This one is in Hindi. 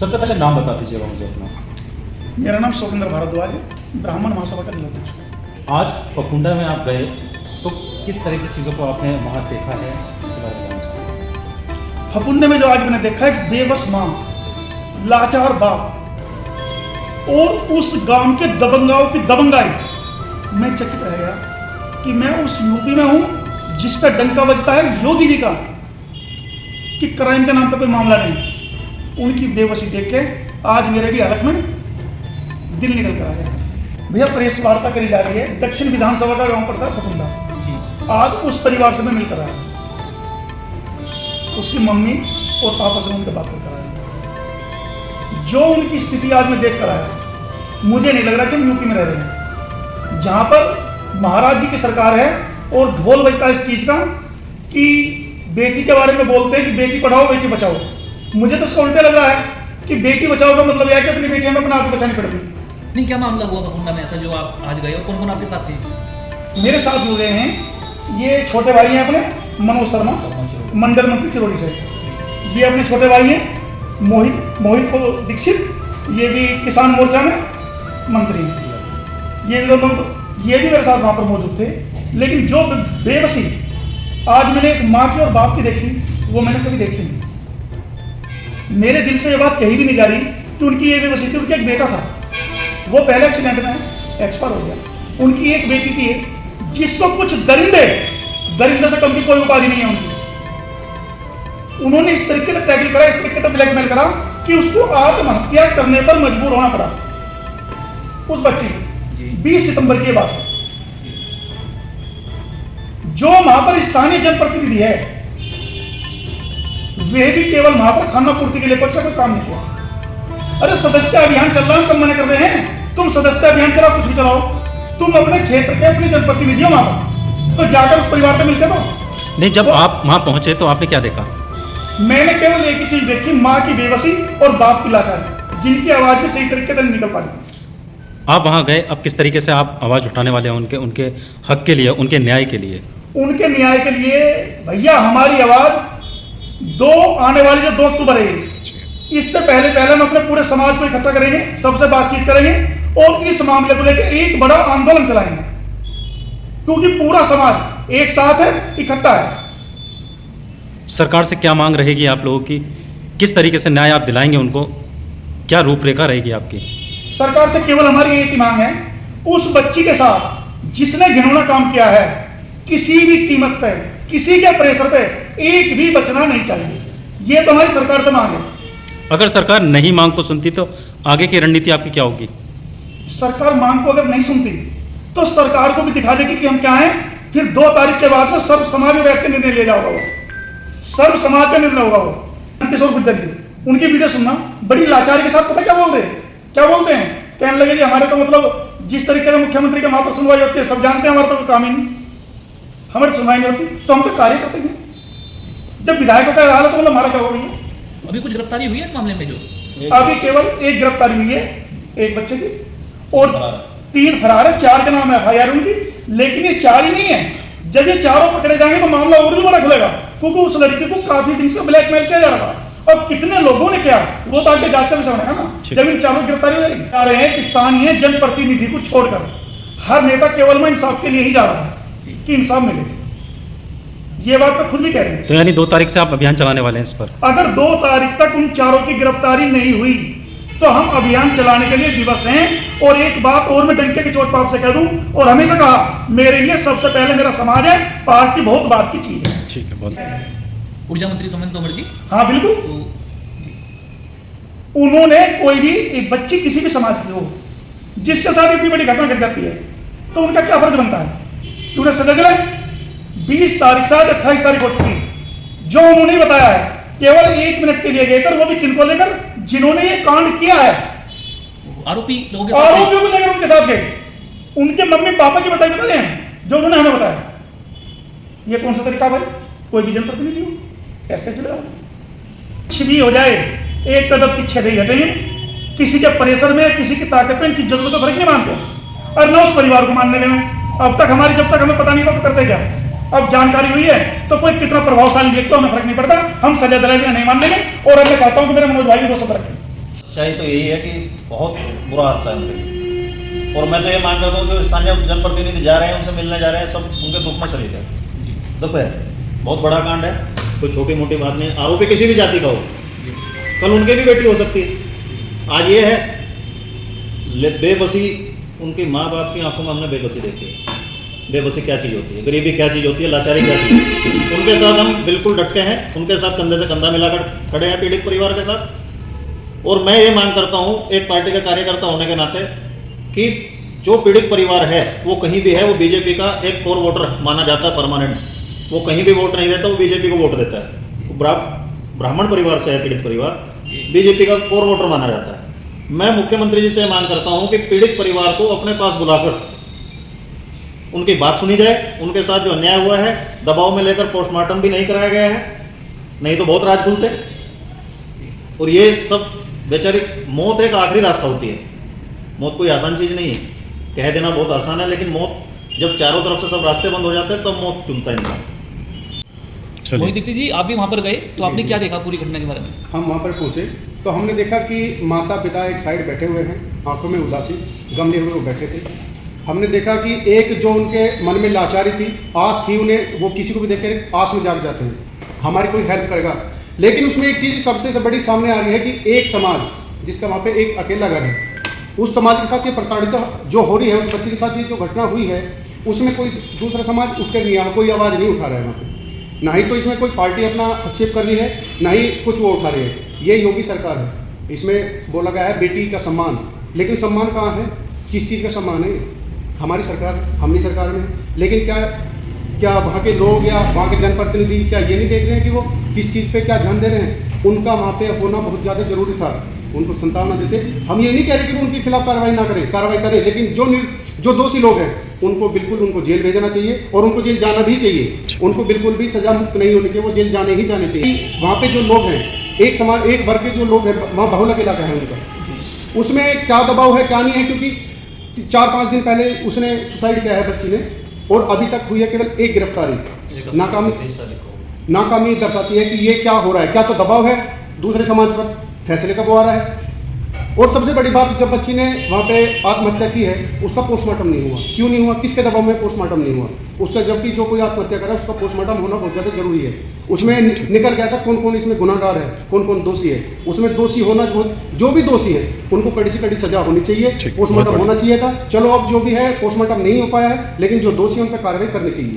सबसे पहले नाम बता दीजिएगा मुझे अपना। मेरा नाम शोकेंद्र भारद्वाज है, ब्राह्मण महासभा का जिलाध्यक्ष। आज फफुंडा में आप गए तो किस तरह की चीज़ों को आपने वहाँ देखा है, इसके बारे में बताना चाहूँगा। फफुंडे में जो आज मैंने देखा है, बेबस माँ, लाचार बाप और उस गांव के दबंगाओं की दबंगाई, मैं चकित रह गया कि मैं उस यूपी में हूँ जिस पर डंका बजता है योगी जी का कि क्राइम के नाम पे कोई मामला नहीं। उनकी बेबसी देख के आज मेरे भी हलक में दिल निकल कर आ गया। भैया प्रेस वार्ता करी जा रही है, दक्षिण विधानसभा का गांव पड़ता है फफुंडा। आज उस परिवार से मैं मिलकर आया, उसकी मम्मी और पापा से उनके बात कर आया। जो उनकी स्थिति आज मैं देख कर आया, मुझे नहीं लग रहा कि हम यूपी में रह रहे हैं, जहां पर महाराज जी की सरकार है और ढोल बजता है इस चीज का कि बेटी के बारे में बोलते हैं कि बेटी पढ़ाओ बेटी बचाओ। मुझे तो इसका उल्टे लग रहा है कि बेटी बचाओ का मतलब यह है कि अपनी बेटी हमें अपना आप बचानी पड़ेगी। नहीं, क्या मामला हुआ फफुंडा में ऐसा जो आप आज गए हो? कौन कौन आपके साथ थे? मेरे साथ जुड़े हैं ये छोटे भाई हैं अपने मनोज शर्मा, मंडल मंत्री चिरौड़ी से। ये अपने छोटे भाई हैं मोहित दीक्षित, ये भी किसान मोर्चा में मंत्री हैं। ये भी दोनों ये भी मेरे साथ वहाँ पर मौजूद थे। लेकिन जो बेबसी आज मैंने एक माँ की और बाप की देखी, वो मैंने कभी देखी नहीं। मेरे दिल से ये बात कही भी नहीं जा रही कि उनकी ये बेबसी थी। उनका एक बेटा था, वो पहले एक्सीडेंट में एक्सपायर हो गया। उनकी एक बेटी थी जिसको कुछ दरिंदे से कम की कोई उपाधि नहीं है उनकी। उन्होंने इस तरीके से टैकल करा, इस तरीके से ब्लैकमेल करा कि उसको आत्महत्या करने पर मजबूर होना पड़ा। उस बच्ची को 20 सितंबर की बात है। जो वहां पर स्थानीय जनप्रतिनिधि है, वे भी केवल वहां पर खाना पूर्ति के लिए बच्चा कोई काम नहीं किया। अरे सदस्यता अभियान चल रहा है, कम मना कर रहे हैं। तुम सदस्यता अभियान चलाओ, कुछ भी चलाओ, तुम अपने क्षेत्र के अपने जनप्रतिनिधि हो वहां पर, तो जाकर उस परिवार से मिलते हो। नहीं, जब आप वहाँ पहुँचे तो आपने क्या देखा? मैंने केवल एक ही चीज देखी, माँ की बेबसी और बाप की लाचारी, जिनकी आवाज भी सही तरीके से नहीं निकल पा रही। आप वहाँ गए, अब किस तरीके से आप आवाज़ उठाने वाले हैं उनके हक के लिए, उनके न्याय के लिए? उनके न्याय के लिए भैया हमारी आवाज आने वाली जो 2 अक्टूबर है, इससे पहले हम अपने पूरे समाज को इकट्ठा करेंगे, सबसे बातचीत करेंगे और इस मामले को लेकर एक बड़ा आंदोलन चलाएंगे, क्योंकि पूरा समाज एक साथ है, इकट्ठा है। सरकार से क्या मांग रहेगी आप लोगों की? किस तरीके से न्याय आप दिलाएंगे उनको? क्या रूपरेखा रहेगी आपकी? सरकार से केवल हमारी एक ही मांग है, उस बच्ची के साथ जिसने घिनौना काम किया है, किसी भी कीमत पे, किसी के प्रेशर पे एक भी बचना नहीं चाहिए। ये तो हमारी सरकार से मांग है। अगर सरकार नहीं मांग को सुनती तो आगे की रणनीति आपकी क्या होगी? सरकार मांग को अगर नहीं सुनती तो सरकार को भी दिखा देगी कि हम क्या हैं। फिर 2 तारीख के बाद में सर्व समाज में बैठ के निर्णय लिया जाएगा। वो सर्व समाज का निर्णय होगा। वो किशोर गुर्जर जी, उनकी वीडियो सुनना, बड़ी लाचारी के साथ पता क्या बोलते हैं? कहने लगे जी हमारे तो मतलब जिस तरीके से मुख्यमंत्री के वहां पर सुनवाई होती है, सब जानते हैं, हमारा तो काम ही नहीं, हमारी सुनवाई नहीं होती, तो हम तो कार्य करते हैं। जब विधायकों का हाल है तो मतलब हमारा क्या हो रही है? अभी कुछ गिरफ्तारी हुई है इस मामले में? जो अभी केवल एक गिरफ्तारी हुई है, एक बच्चे की, और 3 फरार है। 4 के नाम है FIR उनकी, लेकिन ये 4 ही नहीं है। जब ये 4 पकड़े जाएंगे तो मामला और भी बड़ा खुलेगा, क्योंकि उस लड़की को काफी दिन से ब्लैकमेल किया जा रहा था। अब कितने लोगों ने किया वो तो आगे जांच का विषय बनेगा ना। जब इन 4 गिरफ्तारी हो जाएगी, आ रहे हैं कि स्थानीय जनप्रतिनिधि को छोड़कर हर नेता केवल में इंसाफ के लिए ही जा रहा है कि इंसाफ मिले। ये बात मैं खुद भी कह रहे हैं। तो यानी 2 तारीख से आप अभियान चलाने वाले हैं इस पर? अगर 2 तारीख तक उन 4 की गिरफ्तारी नहीं हुई तो हम अभियान चलाने के लिए विवश हैं। और एक बात और मैं डंके की चोट पर आपसे कह दूं, और हमेशा कहा, मेरे लिए सबसे पहले मेरा समाज है, पार्टी बहुत बात की चीज है। ठीक है, बहुत। ऊर्जा मंत्री सोमेन तोमर जी, हाँ बिल्कुल, उन्होंने कोई भी एक बच्ची किसी भी समाज की हो जिसके साथ इतनी बड़ी घटना घट जाती है, तो उनका क्या फर्ज बनता है? उन्हें सजा दिलाए। 20 तारीख से आज 28 तारीख हो चुकी है। जो उन्होंने बताया है, केवल 1 मिनट के लिए गए थे, वो भी किनको लेकर? जिन्होंने ये कांड किया है, आरोपियों को लेकर उनके साथ गए। उनके मम्मी पापा की बताई बता रहे हैं जो उन्होंने हमें बताया। ये कौन सा तरीका भाई? कोई भी जनप्रतिनिधि हो ऐसे चलेगा? कुछ भी हो जाए, एक कदम पीछे नहीं हटेंगे। किसी के प्रेशर में, किसी की ताकत में इनकी जरूरत का फर्क नहीं मानते, और न उस परिवार को मानने में। अब तक हमारी, जब तक हमें पता नहीं था तो करते क्या, अब जानकारी हुई है तो कोई कितना प्रभावशाली व्यक्ति, हमें फर्क नहीं पड़ता, हम सजा दिलाए बिना नहीं मान लेंगे। और अब मैं चाहता हूं कि मेरे मनोज भाई भी 200 रखें। सच्चाई तो यही है कि बहुत बुरा हादसा है उनके लिए। और मैं तो ये मांग करता हूँ जो स्थानीय जनप्रतिनिधि जा रहे हैं उनसे मिलने जा रहे हैं, सब उनके दुख में शरीक है। दुख है, बहुत बड़ा कांड है, कोई छोटी मोटी बात नहीं। आरोपी किसी भी जाति का हो, कल उनकी भी बेटी हो सकती है। आज ये है बेबसी, उनकी माँ बाप की आंखों में हमने बेबसी देखी है। बेबसी क्या चीज़ होती है, गरीबी क्या चीज़ होती है, लाचारी क्या चीज़ होती है। उनके साथ हम बिल्कुल डटे हैं, उनके साथ कंधे से कंधा मिलाकर खड़े हैं पीड़ित परिवार के साथ। और मैं ये मांग करता हूँ एक पार्टी का कार्यकर्ता होने के नाते कि जो पीड़ित परिवार है वो कहीं भी है, वो बीजेपी का एक कोर वोटर माना जाता है परमानेंट। वो कहीं भी वोट नहीं देता, वो बीजेपी को वोट देता है। ब्राह्मण परिवार से है पीड़ित परिवार, बीजेपी का कोर वोटर माना जाता है। मैं मुख्यमंत्री जी से मांग करता हूँ कि पीड़ित परिवार को अपने पास बुलाकर उनकी बात सुनी जाए। उनके साथ जो अन्याय हुआ है, दबाव में लेकर पोस्टमार्टम भी नहीं कराया गया है, नहीं तो बहुत राज खुलते। और ये सब बेचारी, मौत एक आखिरी रास्ता होती है। मौत कोई आसान चीज़ नहीं है, कह देना बहुत आसान है, लेकिन मौत जब चारों तरफ से सब रास्ते बंद हो जाते हैं तब तो मौत चुनता है इंसान। मोहित दीक्षित जी, आप भी वहाँ पर गए तो आपने क्या देखा पूरी घटना के बारे में? हम वहाँ पर पहुँचे तो हमने देखा कि माता पिता एक साइड बैठे हुए हैं, आंखों में उदासी, गम लिए हुए वो बैठे थे। हमने देखा कि एक जो उनके मन में लाचारी थी, आस थी उन्हें, वो किसी को भी देखकर आस में जाग जाते हैं हमारी कोई हेल्प करेगा। लेकिन उसमें एक चीज़ सबसे बड़ी सामने आ रही है कि एक समाज जिसका वहाँ पे एक अकेला घर है, उस समाज के साथ ये प्रताड़िता जो हो रही है, उस बच्चे के साथ ये जो घटना हुई है, उसमें कोई दूसरा समाज उठ कर नहीं आया, कोई आवाज़ नहीं उठा रहा है वहाँ पे। ना ही तो इसमें कोई पार्टी अपना हस्तक्षेप कर रही है, ना ही कुछ वो उठा रही है। ये योगी सरकार है, इसमें बोला गया है बेटी का सम्मान, लेकिन सम्मान कहाँ है, किस चीज़ का सम्मान है? हमारी सरकार, हम ही सरकार में। लेकिन क्या वहाँ के लोग या वहाँ के जनप्रतिनिधि क्या ये नहीं देख रहे हैं कि वो किस चीज़ पे क्या ध्यान दे रहे हैं? उनका वहाँ पे होना बहुत ज़्यादा जरूरी था, उनको संतान ना देते। हम ये नहीं कह रहे कि वो उनके खिलाफ कार्रवाई ना करें, कार्रवाई करें, लेकिन जो दोषी लोग हैं उनको बिल्कुल उनको जेल भेजना चाहिए और उनको जेल जाना भी चाहिए। उनको बिल्कुल भी सजा मुक्त नहीं होनी चाहिए, वो जेल जाने ही जाने चाहिए। वहाँ पे जो लोग हैं, एक समाज, एक वर्ग के जो लोग हैं, वहाँ बहुलक इलाका है उनका, उसमें क्या दबाव है क्या नहीं है, क्योंकि 4-5 दिन पहले उसने सुसाइड किया है बच्ची ने, और अभी तक हुई है केवल एक गिरफ्तारी। नाकामी दर्शाती है कि ये क्या हो रहा है, क्या तो दबाव है दूसरे समाज पर, फैसले कब आ रहा है। और सबसे बड़ी बात, जब बच्ची ने वहाँ पे आत्महत्या की है, उसका पोस्टमार्टम नहीं हुआ। क्यों नहीं हुआ, किसके दबाव में पोस्टमार्टम नहीं हुआ उसका? जबकि जो कोई आत्महत्या करा उसका पोस्टमार्टम होना बहुत ज़्यादा जरूरी है। उसमें निकल गया था कौन कौन इसमें गुनाहगार है, कौन कौन दोषी है। उसमें दोषी होना, जो भी दोषी है उनको कड़ी से कड़ी सजा होनी चाहिए, पोस्टमार्टम होना चाहिए था। चलो अब जो भी है पोस्टमार्टम नहीं हो पाया है, लेकिन जो दोषी है उन पर कार्रवाई करनी चाहिए।